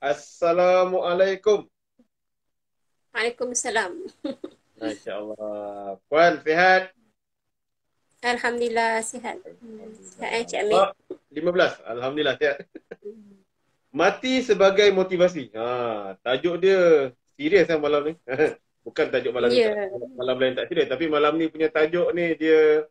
Assalamualaikum. Waalaikumsalam. Masya Allah. Puan, sihat? Alhamdulillah sihat. Sihat Cik Alhamdulillah. Amir. Bab 15. Alhamdulillah, sihat. Mati sebagai motivasi. Tajuk dia serius kan malam ni. Bukan tajuk malam ni tak. Ya. Malam lain tak serius. Tapi malam ni punya tajuk ni dia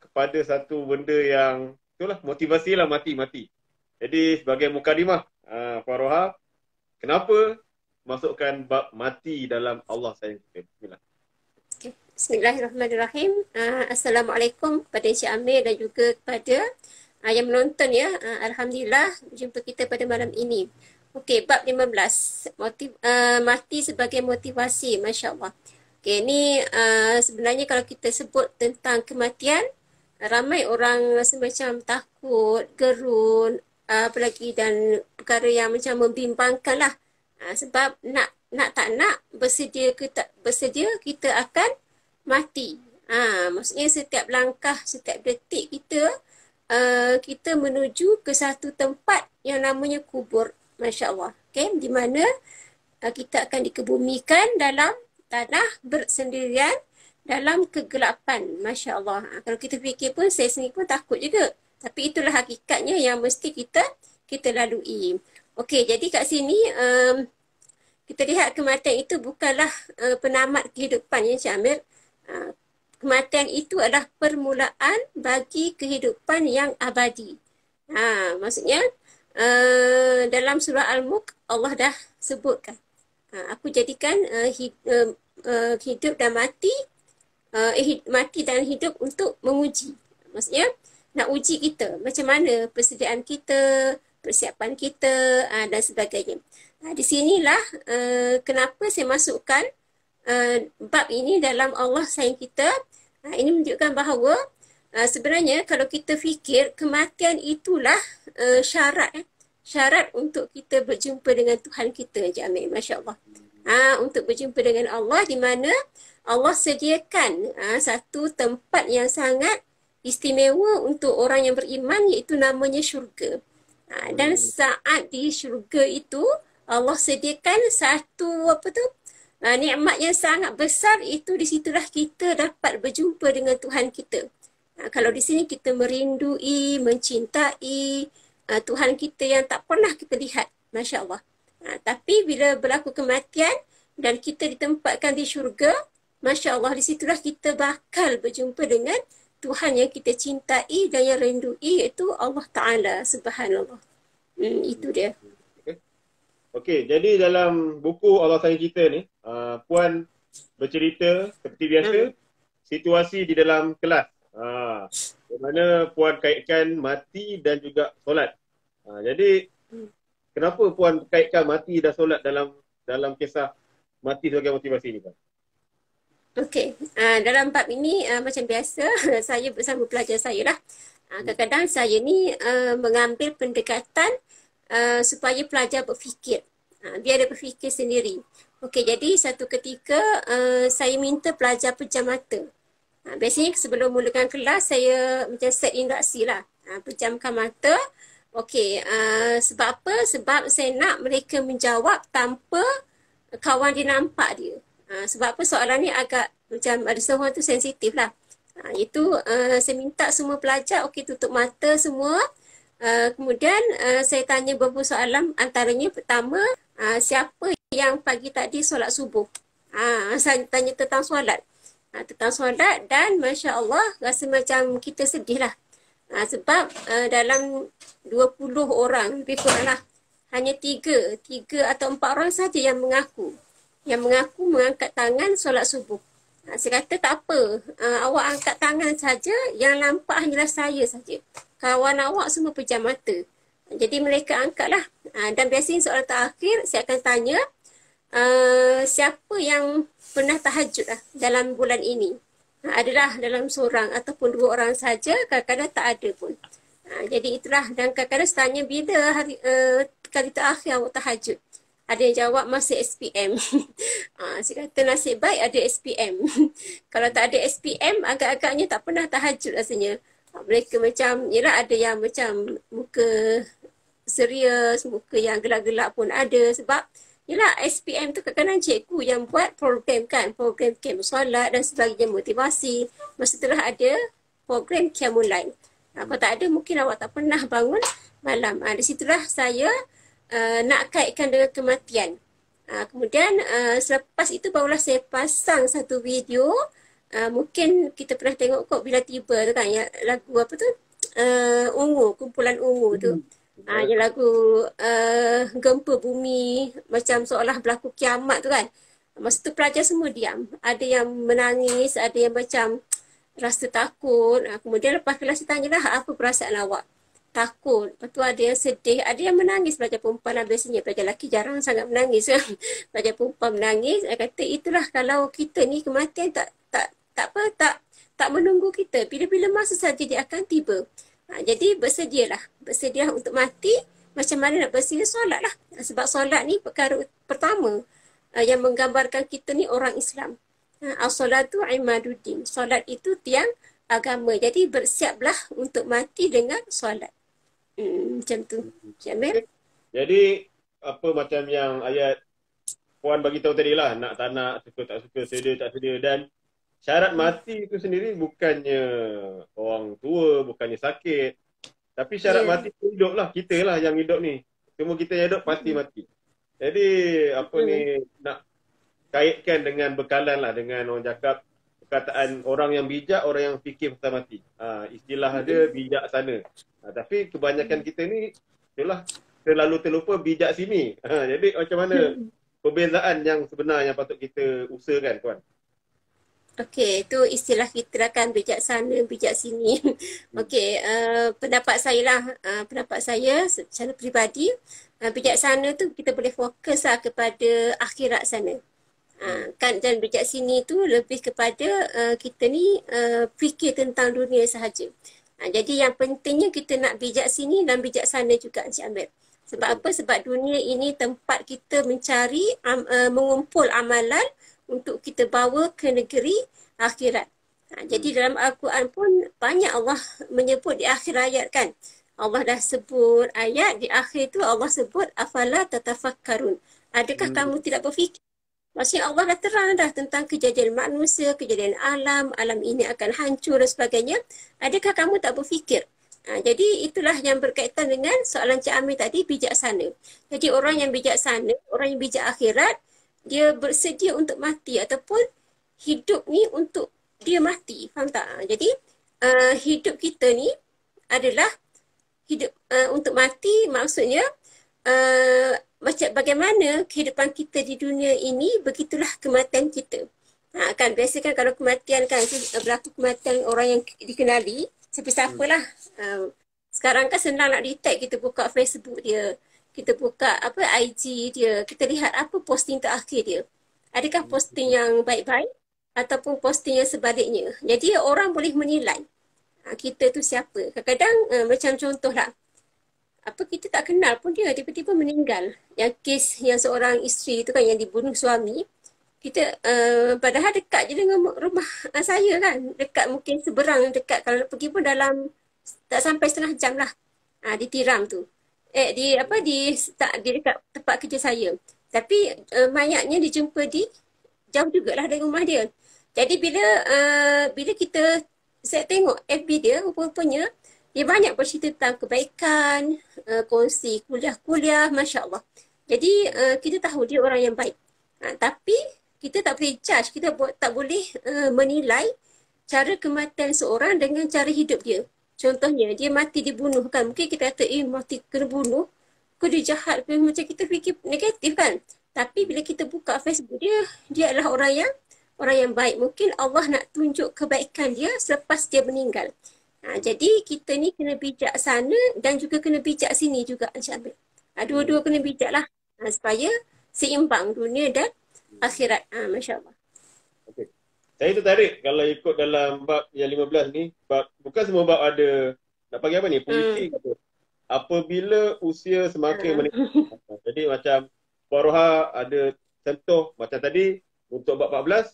kepada satu benda yang itulah motivasi lah mati. Jadi sebagai mukadimah, Puan Roha, kenapa masukkan bab mati dalam Allah sayang kita? Bismillah. Okay. Bismillahirrahmanirrahim. Assalamualaikum kepada Cik Amir dan juga kepada yang menonton ya. Alhamdulillah jumpa kita pada malam ini. Okey, bab 15. Mati sebagai motivasi. Masya Allah. Okey, ni sebenarnya kalau kita sebut tentang kematian, ramai orang rasa macam takut, gerun, apalagi dan perkara yang macam membimbangkan lah. Sebab nak tak nak bersedia ke tak bersedia kita akan mati. Maksudnya setiap langkah, setiap detik kita menuju ke satu tempat yang namanya kubur. Masya Allah. Okay? Di mana kita akan dikebumikan dalam tanah bersendirian dalam kegelapan. Masya Allah. Kalau kita fikir pun, saya sendiri pun takut juga. Tapi itulah hakikatnya yang mesti kita lalui. Okey, jadi kat sini kita lihat kematian itu bukanlah penamat kehidupan ya Cik Amir. Kematian itu adalah permulaan bagi kehidupan yang abadi. Maksudnya dalam surah Al-Mulk Allah dah sebutkan. Aku jadikan hidup dan mati, mati dan hidup untuk menguji. Maksudnya nak uji kita macam mana persediaan kita, persiapan kita dan sebagainya. Di sinilah kenapa saya masukkan bab ini dalam Allah sayang kita. Ini menunjukkan bahawa sebenarnya kalau kita fikir kematian itulah syarat untuk kita berjumpa dengan Tuhan kita, Encik Amir. Masya Allah. Untuk berjumpa dengan Allah di mana Allah sediakan satu tempat yang sangat istimewa untuk orang yang beriman iaitu namanya syurga. Dan saat di syurga itu Allah sediakan satu nikmat yang sangat besar, itu di situlah kita dapat berjumpa dengan Tuhan kita. Kalau di sini kita merindui, mencintai Tuhan kita yang tak pernah kita lihat. Masya Allah. Tapi bila berlaku kematian dan kita ditempatkan di syurga, Masya Allah, di situlah kita bakal berjumpa dengan Tuhan yang kita cintai dan yang rindui, iaitu Allah Ta'ala. Subhanallah. Itu dia. Okey, jadi dalam buku Allah Sayang Kita ni, Puan bercerita seperti biasa, situasi di dalam kelas. Di mana Puan kaitkan mati dan juga solat. Jadi, kenapa Puan kaitkan mati dan solat dalam kisah mati sebagai motivasi ni, Puan? Okey, dalam bab ini macam biasa, saya bersama pelajar saya lah. Kadang-kadang saya ni mengambil pendekatan supaya pelajar berfikir. Biar dia berfikir sendiri. Okey, jadi satu ketika saya minta pelajar pejam mata. Biasanya sebelum mulakan kelas, saya macam set induksi lah. Pejamkan mata. Okey, sebab apa? Sebab saya nak mereka menjawab tanpa kawan dia nampak dia. Sebab apa soalan ni agak macam ada seorang tu sensitif lah. Itu saya minta semua pelajar, okey, tutup mata semua. Kemudian saya tanya beberapa soalan, antaranya pertama, siapa yang pagi tadi solat subuh? Saya tanya tentang solat. Tentang solat dan Masya Allah rasa macam kita sedih lah. Sebab dalam 20 orang lebih kurang lah, hanya 3 atau 4 orang saja yang mengaku mengangkat tangan solat subuh. Saya kata tak apa, awak angkat tangan saja, yang nampak hanyalah saya saja. Kawan awak semua pejam mata. Jadi mereka angkatlah. Dan biasanya soalan terakhir saya akan tanya, siapa yang pernah tahajud lah dalam bulan ini? Adalah dalam seorang ataupun 2 orang saja, kadang-kadang tak ada pun. Jadi itulah, dan kadang-kadang saya tanya bila kali terakhir awak tahajud? Ada yang jawab masih SPM. Saya kata nasib baik ada SPM. Kalau tak ada SPM, agak-agaknya tak pernah tahajud rasanya. Mereka macam, yelah ada yang macam muka serius, muka yang gelap-gelap pun ada. Sebab yelah SPM tu kadang-kadang cikgu yang buat program kan, program camp solat dan sebagainya, motivasi. Masa itulah ada program Qiyamul Kalau tak ada mungkin awak tak pernah bangun malam. Di situlah saya nak kaitkan dengan kematian. Kemudian selepas itu barulah saya pasang satu video. Mungkin kita pernah tengok kot Bila Tiba tu kan, yang lagu apa tu, Ungu, kumpulan Ungu tu. Yang lagu gempa bumi, macam seolah berlaku kiamat tu kan. Masa tu pelajar semua diam. Ada yang menangis, ada yang macam rasa takut. Kemudian lepas kelas saya tanyalah, apa perasaan awak? Takut. Lepas tu ada yang sedih, ada yang menangis. Pelajar perempuan lah biasanya. Pelajar lelaki jarang sangat menangis. Pelajar perempuan menangis. Saya kata itulah kalau kita ni kematian tak menunggu kita. Bila-bila masa saja dia akan tiba. Jadi bersedialah untuk mati. Macam mana nak bersedia? Solat lah. Sebab solat ni perkara pertama yang menggambarkan kita ni orang Islam. As-salatu imaduddin. Solat itu tiang agama. Jadi bersiaplah untuk mati dengan solat. Macam tu. Syamil? Jadi apa macam yang ayat Puan bagi tahu tadi lah, nak tak nak, suka tak suka, sedia tak sedia, dan syarat mati itu sendiri bukannya orang tua, bukannya sakit, tapi syarat mati itu hidup lah, kita lah yang hidup ni. Semua kita yang hidup pasti mati. Jadi apa ni, nak kaitkan dengan bekalan lah, dengan orang cakap perkataan orang yang bijak, orang yang fikir pasal mati. Istilah dia bijak sana. Tapi kebanyakan kita ni itulah terlalu terlupa bijak sini. Jadi macam mana perbezaan yang sebenar yang patut kita usahakan, Tuan? Okey, itu istilah kita lah kan, bijak sana, bijak sini. Okey, pendapat saya lah, pendapat saya secara peribadi, bijak sana tu kita boleh fokus lah kepada akhirat sana. Kan, dan bijak sini tu lebih kepada kita ni fikir tentang dunia sahaja. Jadi yang pentingnya kita nak bijak sini dan bijak sana juga, Encik Amir. Sebab apa? Sebab dunia ini tempat kita mencari, mengumpul amalan untuk kita bawa ke negeri akhirat. Jadi dalam Al-Quran pun banyak Allah menyebut di akhir ayat kan. Allah dah sebut ayat di akhir tu, Allah sebut afala tatafakkarun. Adakah kamu tidak berfikir? Maksudnya Allah dah terang dah tentang kejadian manusia, kejadian alam, alam ini akan hancur dan sebagainya. Adakah kamu tak berfikir? Jadi itulah yang berkaitan dengan soalan Cik Amir tadi, bijaksana. Jadi orang yang bijaksana, orang yang bijak akhirat, dia bersedia untuk mati ataupun hidup ni untuk dia mati. Faham tak? Jadi hidup kita ni adalah hidup untuk mati, maksudnya macam bagaimana kehidupan kita di dunia ini, begitulah kematian kita. Kan biasa kan kalau kematian kan, berlaku kematian orang yang dikenali, siapa-siapalah. Sekarang kan senang nak detect, kita buka Facebook dia, kita buka apa IG dia, kita lihat apa posting terakhir dia. Adakah posting yang baik-baik ataupun posting yang sebaliknya. Jadi orang boleh menilai kita tu siapa. Kadang-kadang macam contohlah, apa kita tak kenal pun dia tiba-tiba meninggal. Yang kes yang seorang isteri tu kan yang dibunuh suami, kita padahal dekat je dengan rumah saya kan, dekat mungkin seberang dekat, kalau nak pergi pun dalam tak sampai setengah jam lah ditiram tu. Di dekat tempat kerja saya. Tapi mayatnya dijumpa di jauh jugalah dari rumah dia. Jadi bila saya tengok FB dia, rupanya dia banyak bercerita tentang kebaikan, kongsi kuliah-kuliah, Masya Allah. Jadi kita tahu dia orang yang baik. Tapi kita tak boleh judge, kita tak boleh menilai cara kematian seorang dengan cara hidup dia. Contohnya, dia mati dibunuh kan. Mungkin kita kata, mati kena bunuh. Kau dia jahat. Macam kita fikir negatif kan. Tapi bila kita buka Facebook dia adalah orang yang baik. Mungkin Allah nak tunjuk kebaikan dia selepas dia meninggal. Jadi kita ni kena bijak sana dan juga kena bijak sini juga, insyaAllah. Dua-dua kena bijak lah. Supaya seimbang dunia dan akhirat. Masya Allah. Okay. Saya tertarik kalau ikut dalam bab yang 15 ni, bukan semua bab ada, nak panggil apa ni, puisi kata. Apabila usia semakin meningkat. Jadi macam Puan Roha ada contoh macam tadi untuk bab 14,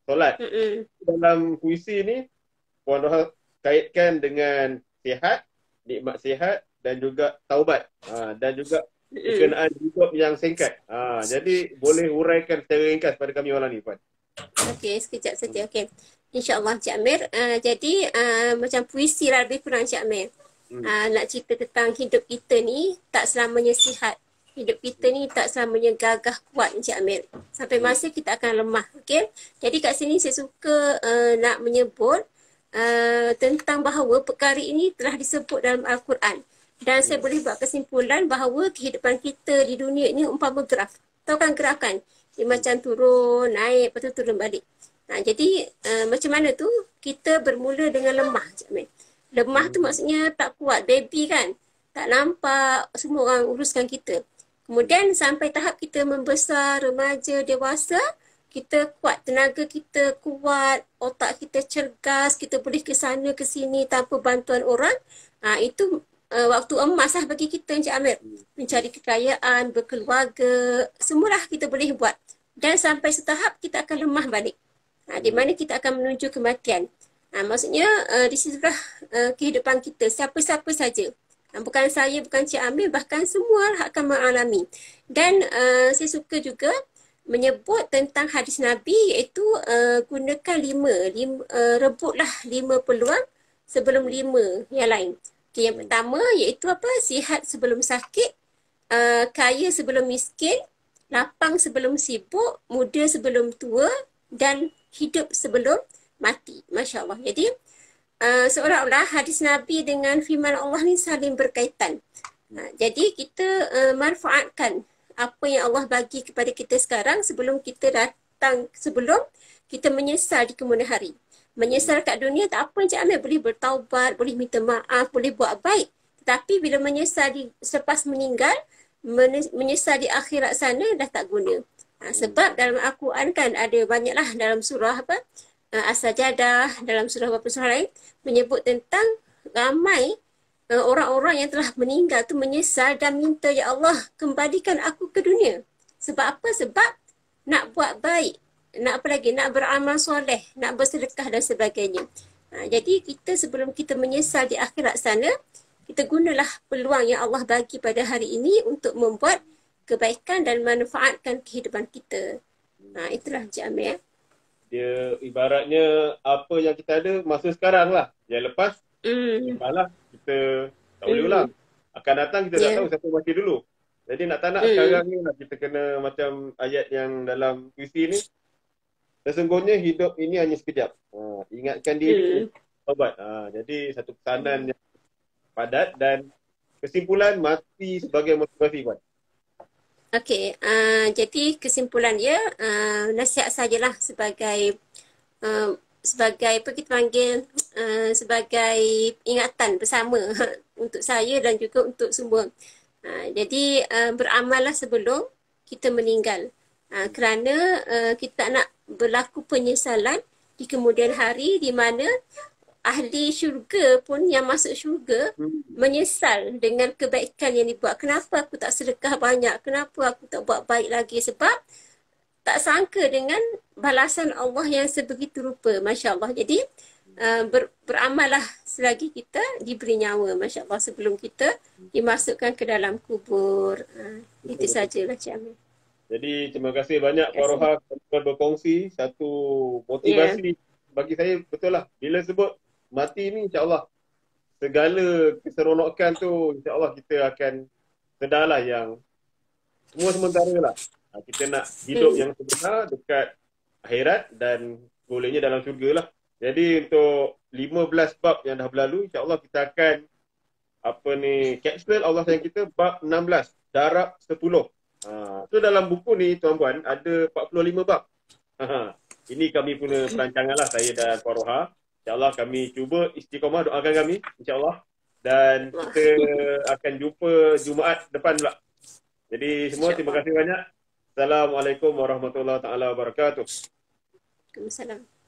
solat. Dalam puisi ni, Puan Roha kaitkan dengan sihat, nikmat sihat, dan juga taubat. Dan juga berkenaan hidup yang singkat. Jadi boleh huraikan secara ringkas pada kami malam ni, Puan. Okey, sekejap saja. Okey. InsyaAllah Cik Amir. Jadi macam puisi lah lebih kurang Cik Amir. Nak cerita tentang hidup kita ni tak selamanya sihat. Hidup kita ni tak selamanya gagah kuat Encik Amir. Sampai masa kita akan lemah. Okay? Jadi kat sini saya suka nak menyebut tentang bahawa perkara ini telah disebut dalam Al-Quran. Dan saya boleh buat kesimpulan bahawa kehidupan kita di dunia ini umpama graf. Tahu kan graf kan? Dia macam turun, naik, lepas tu turun balik. Jadi macam mana tu? Kita bermula dengan lemah Encik Amir. Lemah tu maksudnya tak kuat. Baby kan? Tak nampak. Semua orang uruskan kita. Kemudian sampai tahap kita membesar, remaja, dewasa, kita kuat, tenaga kita kuat, otak kita cergas, kita boleh ke sana ke sini tanpa bantuan orang. Itu waktu emas lah bagi kita Encik Amir. Mencari kekayaan, berkeluarga, semualah kita boleh buat. Dan sampai setahap kita akan lemah balik. Di mana kita akan menuju kematian. Maksudnya di situlah kehidupan kita, siapa-siapa saja. Bukan saya, bukan Cik Amir, bahkan semua akan mengalami. Dan saya suka juga menyebut tentang hadis Nabi iaitu gunakan rebutlah 5 peluang sebelum 5 yang lain. Okay, yang pertama iaitu apa? Sihat sebelum sakit, kaya sebelum miskin, lapang sebelum sibuk, muda sebelum tua dan hidup sebelum mati. Masya Allah. Jadi seolah-olah hadis Nabi dengan firman Allah ni saling berkaitan. Jadi kita manfaatkan apa yang Allah bagi kepada kita sekarang sebelum kita menyesal di kemudian hari. Menyesal kat dunia tak apa Encik Amir, boleh bertaubat, boleh minta maaf, boleh buat baik. Tetapi bila menyesal selepas meninggal, menyesal di akhirat sana dah tak guna. Sebab dalam Al-Quran kan ada banyaklah dalam surah apa? As-Sajadah, dalam surah beberapa surah lain menyebut tentang ramai orang-orang yang telah meninggal tu menyesal dan minta, ya Allah kembalikan aku ke dunia. Sebab apa? Sebab nak buat baik, nak apa lagi, nak beramal soleh, nak bersedekah dan sebagainya. Jadi kita sebelum kita menyesal di akhirat sana, kita gunalah peluang yang Allah bagi pada hari ini untuk membuat kebaikan dan manfaatkan kehidupan kita. Itulah Encik Amir. Dia ibaratnya apa yang kita ada masa sekarang lah. Yang lepas, malah kita tak boleh ulang. Akan datang kita tak tahu siapa mati dulu. Jadi nak tak nak sekarang ni lah kita kena macam ayat yang dalam puisi ni. Sesungguhnya hidup ini hanya sekejap. Ingatkan diri, taubat. Jadi satu pesanan yang padat dan kesimpulan mati sebagai motivasi Puan. Okey, jadi kesimpulan dia nasihat sajalah sebagai apa kita panggil sebagai ingatan bersama untuk saya dan juga untuk semua. Jadi beramallah sebelum kita meninggal. Kerana kita nak berlaku penyesalan di kemudian hari di mana ahli syurga pun yang masuk syurga menyesal dengan kebaikan yang dibuat. Kenapa aku tak sedekah banyak? Kenapa aku tak buat baik lagi? Sebab tak sangka dengan balasan Allah yang sebegitu rupa. Masya Allah. Jadi beramallah selagi kita diberi nyawa. Masya Allah. Sebelum kita dimasukkan ke dalam kubur. Itu sajalah Cik Amir. Jadi terima kasih banyak Puan Roha kerana berkongsi satu motivasi bagi saya. Betul lah. Bila sebut mati ni insyaAllah segala keseronokan tu insyaAllah kita akan sedarlah yang semua sementara lah. Kita nak hidup yang sebenar dekat akhirat dan bolehnya dalam syurga lah. Jadi untuk 15 bab yang dah berlalu insyaAllah kita akan capsule Allah sayang kita bab 16 darab 10. So dalam buku ni tuan-puan ada 45 bab. Ini kami punya perancangan lah, saya dan Puan Roha. InsyaAllah kami cuba istiqamah, doakan kami insyaAllah. Dan kita akan jumpa Jumaat depan pula. Jadi semua terima kasih banyak. Assalamualaikum warahmatullahi wabarakatuh. Waalaikumsalam.